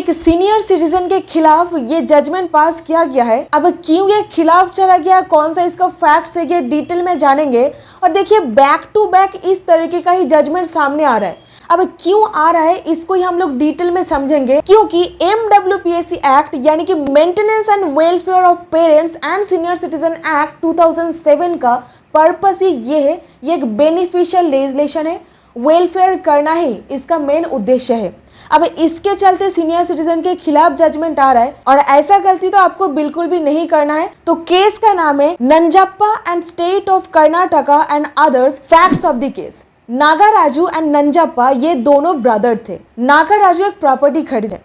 एक senior citizen के खिलाफ ये जजमेंट पास किया गया है। अब क्यों ये खिलाफ चला गया, कौन सा इसका फैक्ट्स है, ये डिटेल में जानेंगे। और देखिए बैक टू बैक इस तरीके का ही जजमेंट सामने आ रहा है। अब क्यों आ रहा है इसको ही हम लोग डिटेल में समझेंगे, क्योंकि MWPSC एक्ट यानी कि maintenance and welfare of parents and senior citizen act 2007 का पर्पस ही ये है, ये एक बेनिफिशियल लेजिस्लेशन है, वेलफेयर करना ही इसका मेन उद्देश्य है। अब इसके चलते सीनियर सिटीजन के खिलाफ जजमेंट आ रहा है और ऐसा गलती तो आपको बिल्कुल भी नहीं करना है। तो केस का नाम है Nanjappa and state of Karnataka and others, facts of the case. Nagaraju and Nanjappa ये दोनों ब्रदर थे। नागाराजू एक प्रॉपर्टी खरीदे।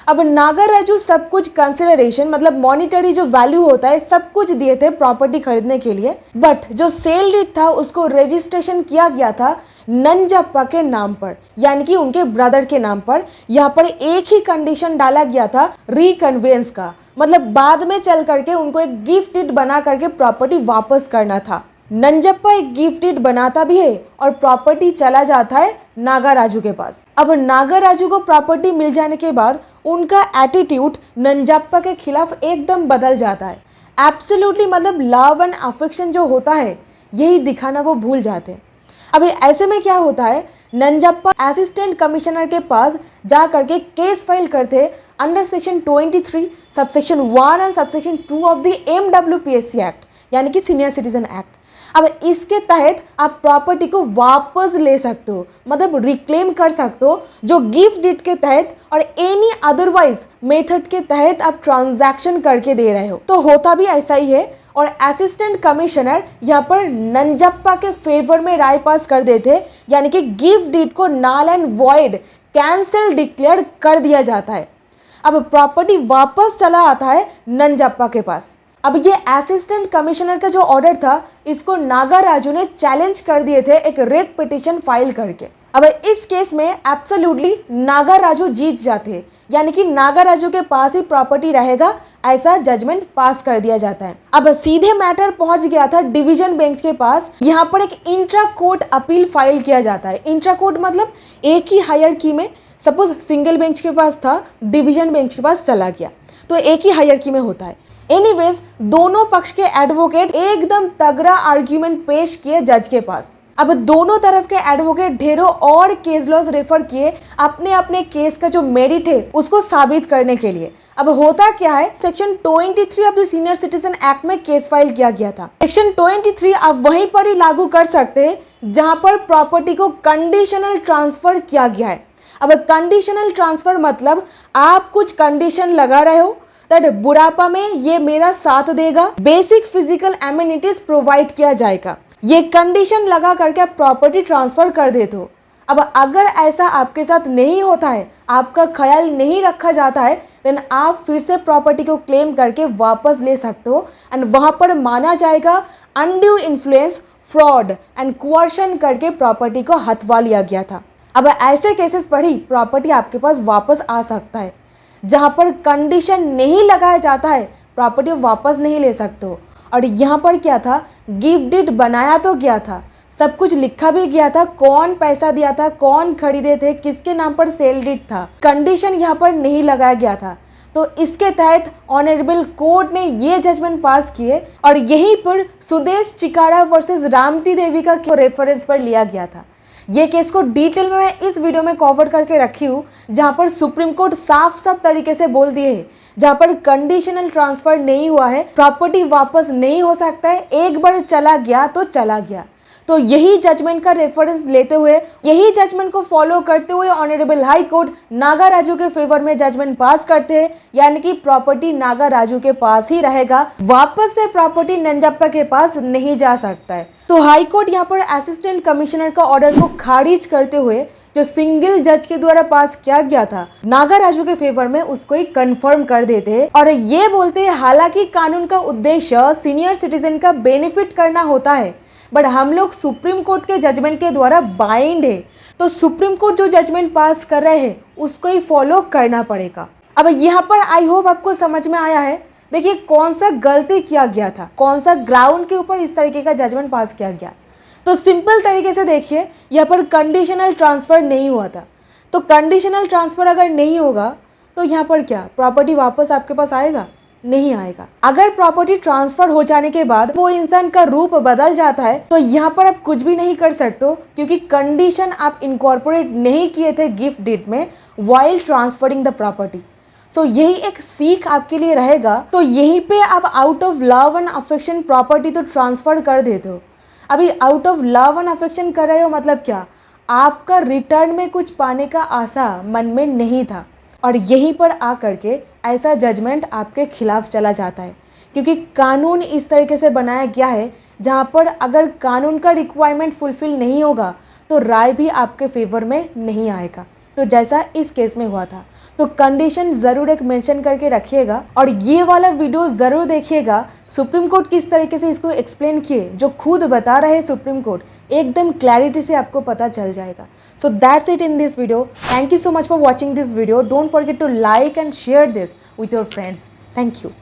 अब नागाराजू सब कुछ कंसिडरेशन मतलब मॉनिटरी जो वैल्यू होता है सब कुछ दिए थे प्रॉपर्टी खरीदने के लिए, बट जो सेल डीड था उसको रजिस्ट्रेशन किया गया था नंजप्पा के नाम पर, यानी कि उनके ब्रदर के नाम पर। यहाँ पर एक ही कंडीशन डाला गया था रिकन्वेंस का, मतलब बाद में चल करके उनको एक गिफ्ट डीड बना करके प्रॉपर्टी वापस करना था। नंजप्पा एक गिफ्ट डीड बनाता भी है और प्रॉपर्टी चला जाता है नागाराजू के पास। अब नागाराजू को प्रॉपर्टी मिल जाने के बाद उनका एटीट्यूड नंजप्पा के खिलाफ एकदम बदल जाता है। एब्सोल्युटली मतलब लव एंड अफेक्शन जो होता है यही दिखाना वो भूल जाते हैं। अभी ऐसे में क्या होता है, नंजप्पा असिस्टेंट कमिश्नर के पास जा करके केस फाइल करते under section 23 subsection 1 and subsection 2 of the MWPSC act यानी कि सीनियर सिटीजन एक्ट। अब इसके तहत आप प्रॉपर्टी को वापस ले सकते हो, मतलब रिक्लेम कर सकते हो, जो गिफ्ट डीड के तहत और एनी अदरवाइज मेथड के तहत आप ट्रांजैक्शन करके दे रहे हो। तो होता भी ऐसा ही है और असिस्टेंट कमिश्नर यहाँ पर नंजप्पा के फेवर में राय पास कर देते, यानी कि गिफ्ट डीड को null and void cancel declare कर दिया जाता है। अब प्रॉपर्टी वापस चला आता है नंजप्पा के पास। अब ये असिस्टेंट कमिश्नर का जो ऑर्डर था इसको नागाराजू ने चैलेंज कर दिए थे एक रेट पिटीशन फाइल करके। अब इस केस में एब्सोल्युटली नागाराजू जीत जाते हैं, यानी कि नागाराजू के पास ही प्रॉपर्टी रहेगा, ऐसा जजमेंट पास कर दिया जाता है। अब सीधे मैटर पहुंच गया था डिवीजन बेंच के पास। यहाँ पर एक इंट्रा कोर्ट अपील फाइल किया जाता है। इंट्रा कोर्ट मतलब एक ही हायरकी में, सपोज सिंगल बेंच के पास था, डिवीजन बेंच के पास चला गया, तो एक ही हायरकी में होता है। एनीवेज दोनों पक्ष के एडवोकेट एकदम तगड़ा आर्ग्यूमेंट पेश किए जज के पास। अब दोनों तरफ के एडवोकेट ढेरों और केस लॉज रेफर किए अपने अपने केस का जो मेरिट है उसको साबित करने के लिए। अब होता क्या है, section 23 of the senior citizen act में केस फाइल किया गया था। सेक्शन 23 आप वहीं पर ही लागू कर सकते हैं जहां पर प्रॉपर्टी को कंडीशनल ट्रांसफर किया गया है। अब कंडीशनल ट्रांसफर मतलब आप कुछ कंडीशन लगा रहे हो दैट बुढ़ापा में ये मेरा साथ देगा, बेसिक फिजिकल एमिनिटीज प्रोवाइड किया जाएगा, ये कंडीशन लगा करके आप प्रॉपर्टी ट्रांसफर कर देते हो। अब अगर ऐसा आपके साथ नहीं होता है, आपका ख्याल नहीं रखा जाता है, देन आप फिर से प्रॉपर्टी को क्लेम करके वापस ले सकते हो एंड वहां पर माना जाएगा undue influence, fraud and coercion करके प्रॉपर्टी को हथवा लिया गया था। अब ऐसे केसेस पर ही प्रॉपर्टी आपके पास वापस आ सकता है। जहां पर कंडीशन नहीं लगाया जाता है प्रॉपर्टी वापस नहीं ले सकते हो। और यहाँ पर क्या था, गिफ्ट डीड बनाया तो गया था, सब कुछ लिखा भी गया था, कौन पैसा दिया था, कौन खरीदे थे, किसके नाम पर सेल डीड था, कंडीशन यहाँ पर नहीं लगाया गया था। तो इसके तहत ऑनरेबल कोर्ट ने ये जजमेंट पास किए और यहीं पर सुदेश चिकारा वर्सेस रामती देवी का रेफरेंस पर लिया गया था। ये केस को डिटेल में मैं इस वीडियो में कवर करके रखी हूँ, जहाँ पर सुप्रीम कोर्ट साफ साफ तरीके से बोल दिए है, जहाँ पर कंडीशनल ट्रांसफर नहीं हुआ है प्रॉपर्टी वापस नहीं हो सकता है, एक बार चला गया तो चला गया। तो यही जजमेंट का रेफरेंस लेते हुए, यही जजमेंट को फॉलो करते हुए ऑनरेबल हाई कोर्ट नागाराजू के फेवर में जजमेंट पास करते हैं, यानी कि प्रॉपर्टी नागाराजू के पास ही रहेगा, वापस से प्रॉपर्टी नंजप्पा के पास नहीं जा सकता है। तो हाई कोर्ट यहाँ पर असिस्टेंट कमिश्नर का ऑर्डर को खारिज करते हुए जो सिंगल जज के द्वारा पास किया गया था नागाराजू के फेवर में, उसको ही कंफर्म कर देते हैं और ये बोलते हैं हालांकि कानून का उद्देश्य सीनियर सिटीजन का बेनिफिट करना होता है, बट हम लोग सुप्रीम कोर्ट के जजमेंट के द्वारा बाइंड है, तो सुप्रीम कोर्ट जो जजमेंट पास कर रहे हैं उसको ही फॉलो करना पड़ेगा। अब यहाँ पर आई होप आपको समझ में आया है। देखिए कौन सा गलती किया गया था, कौन सा ग्राउंड के ऊपर इस तरीके का जजमेंट पास किया गया। तो सिंपल तरीके से देखिए, यहाँ पर कंडीशनल ट्रांसफर नहीं हुआ था, तो कंडीशनल ट्रांसफर अगर नहीं होगा तो यहाँ पर क्या प्रॉपर्टी वापस आपके पास आएगा? नहीं आएगा। अगर प्रॉपर्टी ट्रांसफर हो जाने के बाद वो इंसान का रूप बदल जाता है तो यहाँ पर आप कुछ भी नहीं कर सकते हो, क्योंकि कंडीशन आप इनकॉर्पोरेट नहीं किए थे गिफ्ट डीड में व्हाइल ट्रांसफरिंग द प्रॉपर्टी। सो यही एक सीख आपके लिए रहेगा। तो यहीं पे आप out of love and affection property तो ट्रांसफर कर देते हो। अभी out of love and affection कर रहे हो मतलब क्या? आपका रिटर्न में कुछ पाने का आशा मन में नहीं था, और यहीं पर आकर के ऐसा जजमेंट आपके खिलाफ चला जाता है, क्योंकि कानून इस तरीके से बनाया गया है जहाँ पर अगर कानून का रिक्वायरमेंट फुलफिल नहीं होगा तो राय भी आपके फेवर में नहीं आएगा। तो जैसा इस केस में हुआ था, तो कंडीशन ज़रूर एक मेंशन करके रखिएगा, और ये वाला वीडियो ज़रूर देखिएगा। सुप्रीम कोर्ट किस तरीके से इसको एक्सप्लेन किए, जो खुद बता रहे सुप्रीम कोर्ट, एकदम क्लैरिटी से आपको पता चल जाएगा। So that's it in this video. Thank you so much for watching this video. Don't forget to like and share this with your friends. Thank you.